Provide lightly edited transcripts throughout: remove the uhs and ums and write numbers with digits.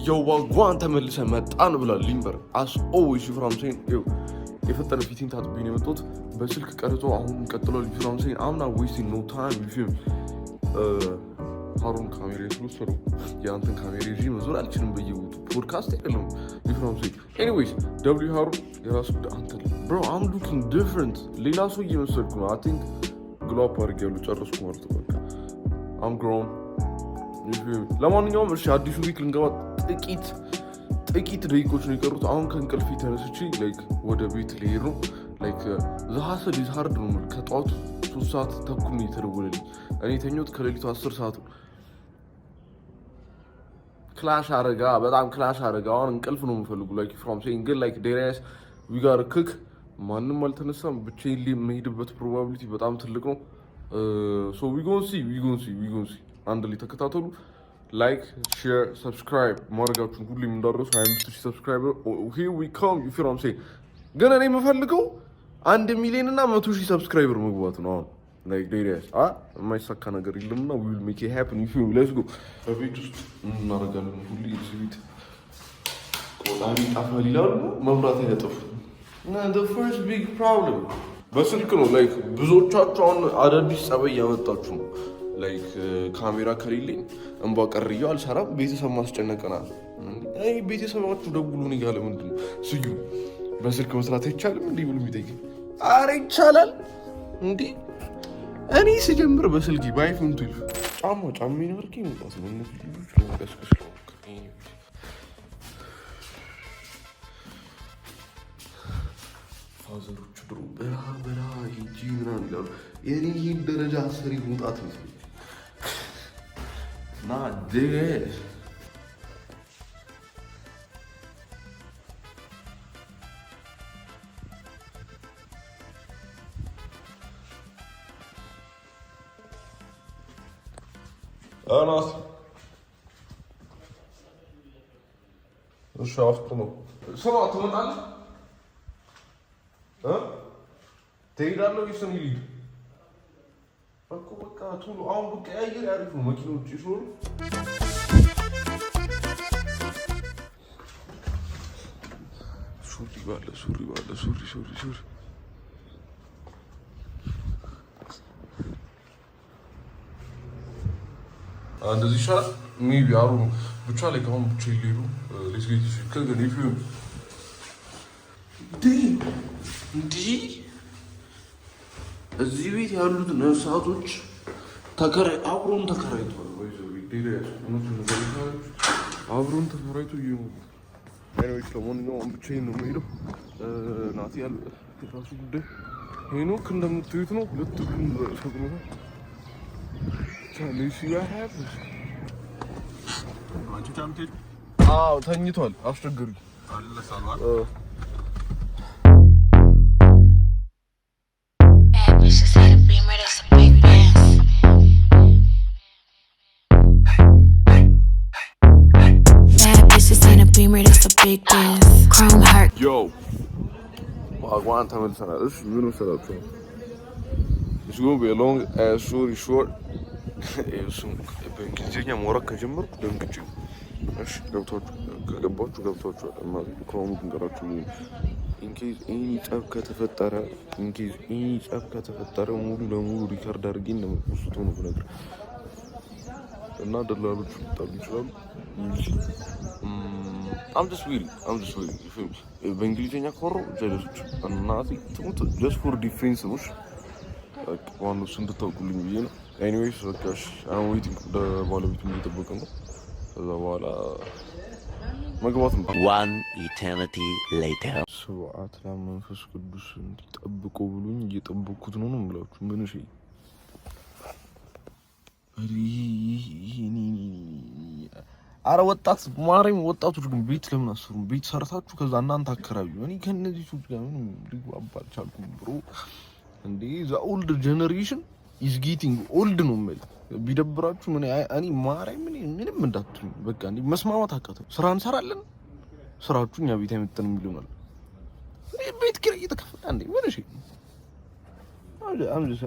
የዋጓን ተመልሰ መጣን ብሏል ሊምበር አስ ኦልዌይስ ፍራምሴን የፈጠነ ፊቲንግ ታጥቢ ነው የመጣሁት በስልክ ቀርጾ አሁን ቀጥሏል ፍራምሴን አምና ዌስቲንግ ኖ ታይም ፊልም ሃሩን ካሜራ ስለወሰዱ የአንተን ካሜራ ይዤ መዞር አልችልም በየቦቱ ፖድካስት አይደለም ፍራምሴን ኤኒዌይስ ደብሊው ሃሩን የራሱ አንተ ብሮ አም ሉኪንግ ዲፍረንት ሌላ ሰው እየመሰልኩ ነው አይ ቲንክ ግሎ አፕ አድርጌያለሁ ጨረስኩ ማለት ነው በቃ አም ግሮን ለማንኛውም እሺ አዲሱ ዊክ ልንገባ ጥቂት ደቂቆች ነው የቀሩት አሁን ከእንቅልፌ ተነስቼ ላይክ ወደ ቤት ልሄድ ነው ላይክ ዘሐሰድ ኢዝ ሃርድ ነው ከጠዋቱ 3 ሰዓት ተኩል ነው የተደወለልኝ እኔ የተኛሁት ከሌሊቱ 10 ሰዓት ነው በጣም ክላሽ አረጋ አሁን እንቅልፍ ነው የምፈልጉ ላይክ ፍሮም ሴይንግ ግን ላይክ ዴሪያስ ዊ ጋር ክክ ማንም አልተነሳም ብቻዬን የምሄድበት ፕሮባቢሊቲ በጣም ትልቅ ነው ሶ ዊ ጎን ሲ አንድ ላይ ተከታተሉ ላይክ ሼር ሰብስክራይብ ማድረጋችሁን ሁሌም እንዳደረሱ 25000 ሰብስክራይበር here we come you feel what I'm saying ግን እኔ የምፈልገው 1 ሚሊዮን እና 100,000 ሰብስክራይበር መግባት ነው አሁን ላይክ ዴሪያስ የማይሳካ ነገር የለምና we will make it happen you feel let's go በቤት ውስጥ እናደርጋለን ሁሌ እዚህ ቤት ቆጣሪ ጣፋል ይላሉ መብራት አይጠፋ እና the first big problem በስልክ ነው ላይክ ብዙዎቻችሁ አሁን አዳዲስ ጸባይ ያመጣችሁ ነው ላይክ ካሜራ ከሌለኝ እንባ ቀርየው አልሰራም ቤተሰብ ማስጨነቀናል አይ ቤተሰባችሁ ደውሉኝ ይጋለ ምንድነው ስዩ በስልክ መስራት አይቻልም እንዴ ብሎ የሚጠይቅ አረ ይቻላል እንዴ እኔ ስጀምር በስልክ ባይፎን 12 ጫማ ይኖርክ ይመጣስ ነው ለማስከሽ ፋዘሮቹ ድሮ በራ ሂጂ ምናምን ይላሉ የኔ ደረጃ አስሪ መውጣት ነው Not this. Anas. እሺ አፍጥኑ ሰው አትመጣለህ ትሄዳለህ ወይስ እኔ ልሂድ እኮ በቃ ቶሎ አሁን ብቀያየር ያሪፍ ነው መኪኖች ይሾሩ ሱሪ ባለ እንደዚህ ይሻላል ሜቢ አሩ ብቻ ላይ ከአሁን ብቻ ይሌሉ ሌስጌት ከገን ይፊው እንዲህ እዚህ ቤት ያሉት ነፍሳቶች አብሮን ተከራይተዋል አብሮን ተከራይቶ እየኖሩ ኤኒዌይስ ለማንኛውም ብቻዬን ነው የምሄደው ናቲ ያለ የራሱ ጉዳይ ሄኖክ እንደምትዩት ነው ሁለት ግን ሰቅሎታል ቻሌሲ ያሀብ ተኝቷል አስቸግሩኝ Yo, wagwan ተመልሰናል እሺ ምን ወሰዳችሁ It's going to be a long story short እሱም በእንግሊዝኛ ማውራት ከጀመርኩ ደንግጬ እሺ ገብታችሁ ከሆኑ ንገራችሁ ኢንኬዝ ኤኒ ጸብ ከተፈጠረ ሙሉ ለሙሉ ሪካርድ አድርጌ እንደምትወስዱ ነው ነገር እና ደላሎቹ ሊጣሉ ይችላሉ I'm just waiting በእንግሊዝኛ ኮሮ ጀለሶች እናቴ ትሙት just for defense ነው ዋናው እሱ እንድታውቁልኝ ብዬ ነው anyways በቃሽ I'm waiting ለባለቤቱ እየጠበቀ ነው ከዛ በኋላ መግባት ነው one eternity later ሰዓት ለመንፈስ ቅዱስ እንዲጠብቁ ብሉኝ እየጠበኩት ነው የምላችሁ ምን እሺ አረ ወጣት ማርያም ወጣቶች ግን ቤት ለምን አስሩ ቤት ሰርታችሁ ከዛ እናንተ አከራዩ እኔ ከነዚህ ሱቅ ጋር ምንም ሊግባባ አልቻልኩም ብሮ እንዴ the old generation is getting old ነው ማለት ቢደብራችሁ ምን እኔ ማርያም ምንም እንዳትሉ በቃ እንዴ መስማማት አቃተው ስራ እንሰራለን ስራችሁ እኛ ቤት አይመጣንም ይሉናል ቤት ኪራይ እየተከፈለ እንዴ ምን እሺ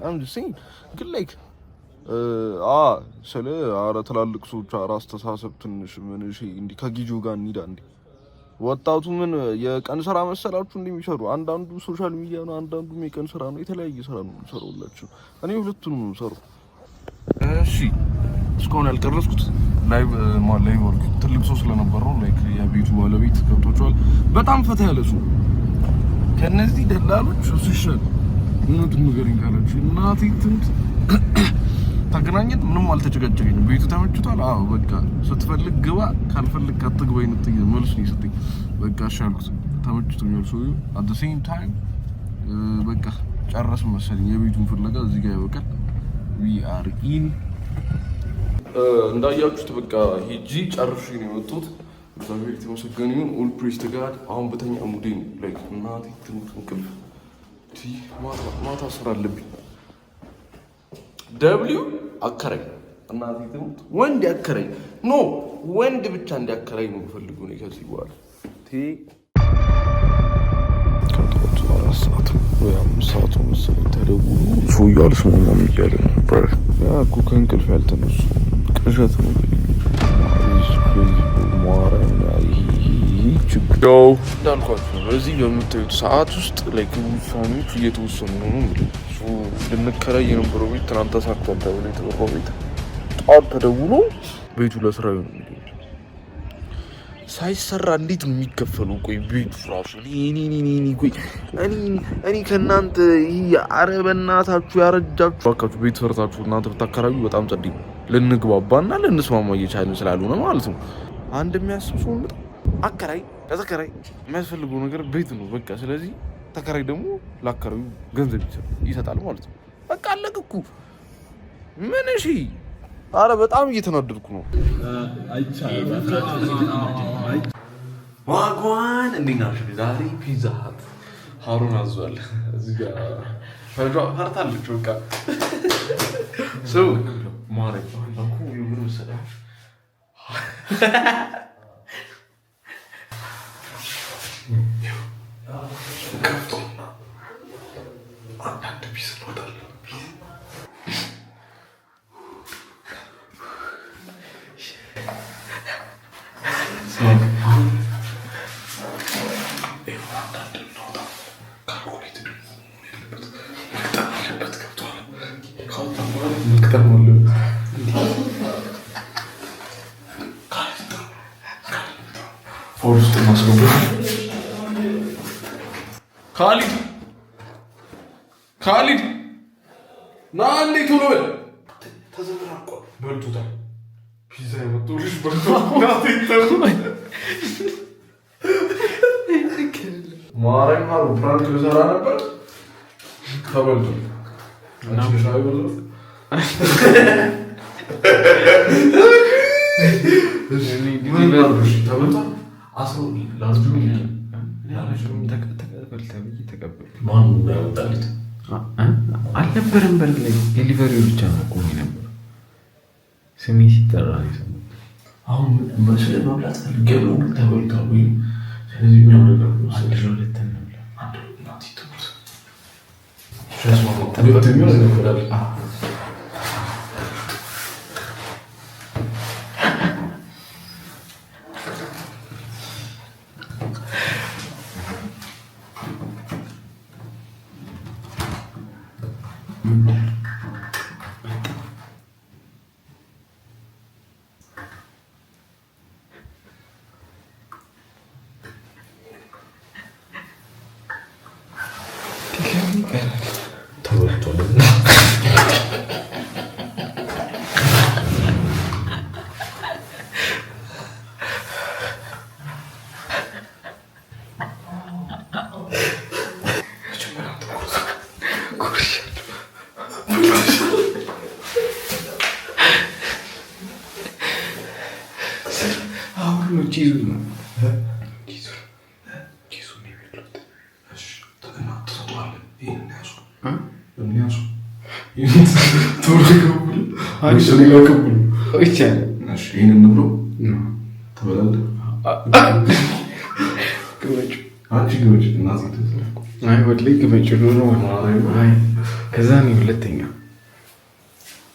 I'm just saying ግን like ስለ አረ ትላልቅ ሰዎች አስተሳሰብ ትንሽ ምን እሺ እንዲ ከጊዜው ጋር እንሂዳ እንዴ ወጣቱ ምን የቀን ስራ መሰላችሁ እንደሚሰሩ አንዳንዱ ሶሻል ሚዲያ ነው አንዳንዱ የቀን ስራ ነው የተለያየ ስራ ነው ሰሩላችሁ እኔ ሁለቱንም ነው ሰሩ እሺ እስካሁን ያልቀረስኩት ላይቭ ወርክ ትልቅ ሰው ስለነበረው ላይክ የቤቱ ባለቤት ገብቶቻል በጣም ፈታ ያለ ሰው ከነዚህ ደላሎች ሶሻል ምንም ነገር ይካላችሁ እናቴ ትንት ታገናኘን ምንም አልተጨቀጨቀኝም ቤቱ ተመችቷል አዎ በቃ ስትፈልግ ግባ ካልፈልግ አትግባ አይነት መልስ ነው ይሰጠኝ በቃ ሻልኩት ተመችቶኛል ሰው at the same time በቃ ጨረስ መሰለኝ የቤቱን ፍለጋ እዚህ ጋር ያበቃል we are in እንዳያችሁት በቃ ሂጂ ጨርሼ ነው የመጣሁት እግዚአብሔር የተመሰገነ ይሁን ኦል ፕሬስ ቱ ጋድ አሁን በተኛ ሙዴን ላይክ እናቴ ትንሽ እንቅልፍ ማታ ስራ አለብኝ ደብሊው አከራይ እናቴ ትሙት ወንድ ያከራይ ኖ ወንድ ብቻ እንዲያከራይ ነው ፈልጉ ነው ከዚህ በኋላ ከጠዋቱ 4 ሰዓት ወይ 5 ሰዓት መሰለኝ ተደውሎ ሰውዬው አልሰማም እያለ ነበር ያ እኮ ከእንቅልፍ ያልተነሱ ቅዠት ነው ችግው እንዳልኳችሁ በዚህ በምታዩት ሰዓት ውስጥ ላይክ ውሳኔዎች እየተወሰኑ ነው ልንከራይ የነበረው ቤት ትናንት ተሳክቷል ተብሎ የተወራው ቤት ጠዋት ተደውሎ ቤቱ ለስራ ይሆን ሳይሰራ እንዴት ነው የሚከፈሉ ቆይ ቤቱ ራሱ እኔ ከእናንተ አረበናታችሁ ያረጃችሁ ባካችሁ ቤት ሰርታችሁ እናንተ ብታከራዩ በጣም ጸዴ ልንግባባና ልንስማማ እየቻልን ስላልሆነ ማለት ነው አንድ የሚያስብ ሰው አከራይ ለተከራይ የሚያስፈልገው ነገር ቤት ነው በቃ ስለዚህ ተከራይ ደግሞ ላከራዩ ገንዘብ ይሰጣል ማለት ነው በቃ አለቅኩ ምን እሺ አረ በጣም እየተናደድኩ ነው ዋጓን እንዲናሽ ዛሬ ፒዛ ሀት ሃሩን አዟል እዚህ ጋር ፈርታለች በቃ ሰው ማረኝ አንኩ ይሁን መሰለህ ካሊድ ና እንዴ ቶሎ በል ተዘብራቆ በልቶታል ፒዛ የመጣልሽ በልቶታል ማረኝ ማሩ ፕራንክ ልሰራ ነበር ተበልቶ እና ሻይ በለው ምን ባርሽ ተበልቶ አስሮ ላንጁ ተቀበል ማን ያወጣልት አልነበረም በርግ ላይ ዴሊቨሪው ብቻ ነው ቆይ ነበር ስሚ ሲጠራ ነው አሁን መስለ መብላት ፈልገው ተበልቷል ወይ ስለዚህ ምን ነገር ነው ስለዚህ ለተን ነው አንዱ ናቲ ተብሎ ሸስማው ተበልቷል ነው ከዛ ነው ሁለተኛ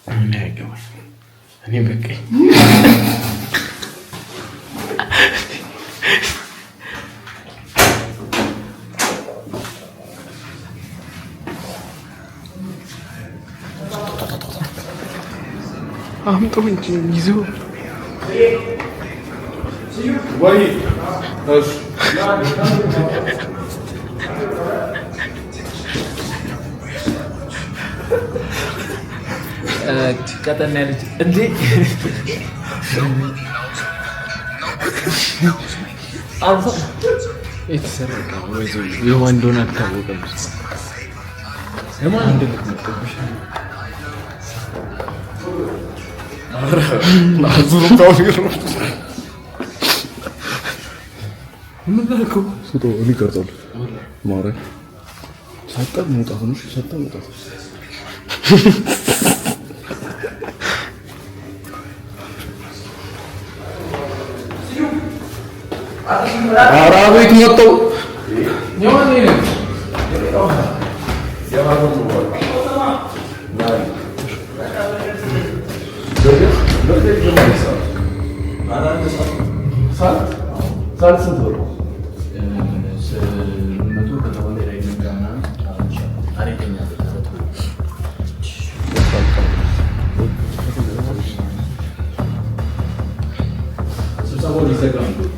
ምን ያገባኝ እኔ በቃኝ። አምጦ እንጂ ይዞ ወይ ቀጠና ያለች እንዴ አልፎ የተሰረቀ ወይ የማን እንደሆነ አልታወቀም። የማን እንደልትመጥብሽ አዙሩ ካውሪሩ ምን ላልከው ስቶ ሊቀርጣል ማረ ሳጣ መውጣት ነው ሳጣ መውጣት አራቤት መጣው የማን ነው ስብሰባው ሊዘጋ ነው።